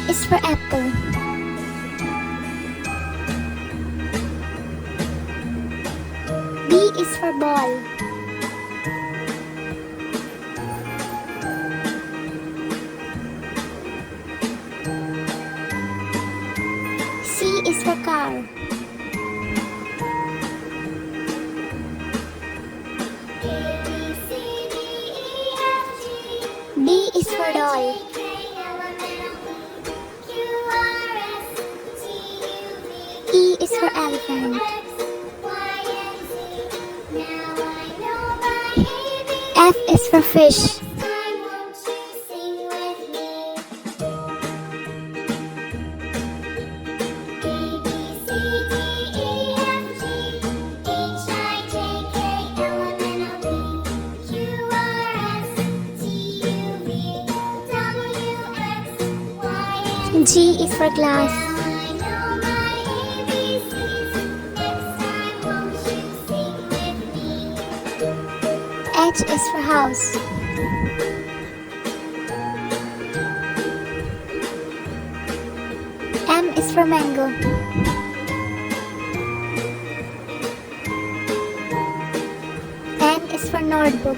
is for apple. B is for ball. C is for car. D is for doll. E is for elephant. F is for fish. G is for glass. H is for house. M is for mango. N is for notebook.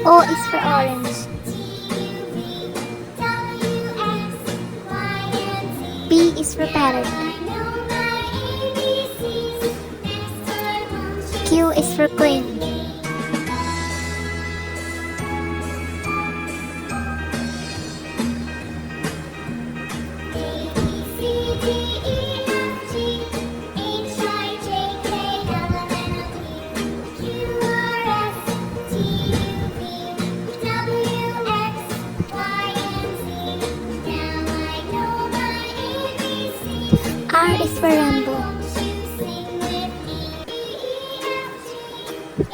O is for orange. P is for parrot. Q is for queen. R is for rainbow.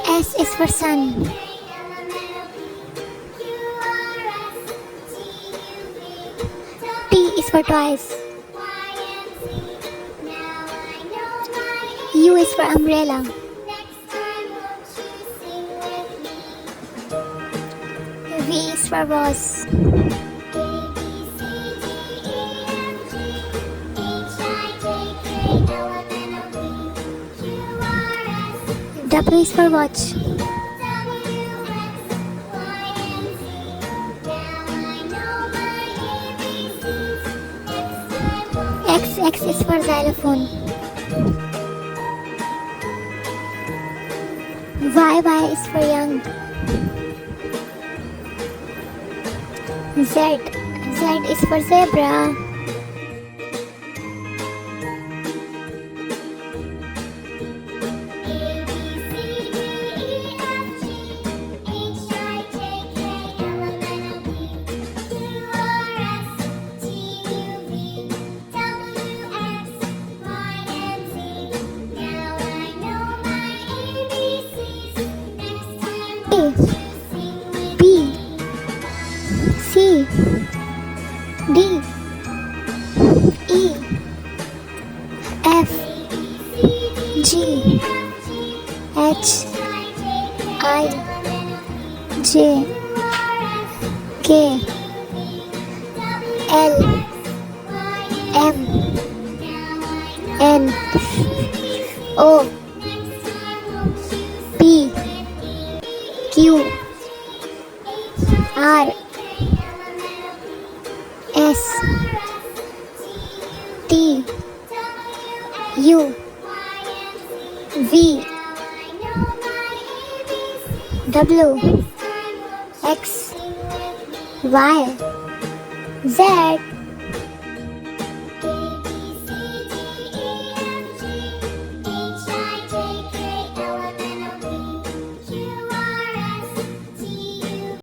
S is for sun. T is for twice. U is for umbrella. V is for vase. W is for watch. X is for xylophone. Y is for young. Z is for zebra. B, C, D, E, F, G, H, I, J, K, L, M, N, O, P, Q, R, S, T, U, V, W, X, Y, Z.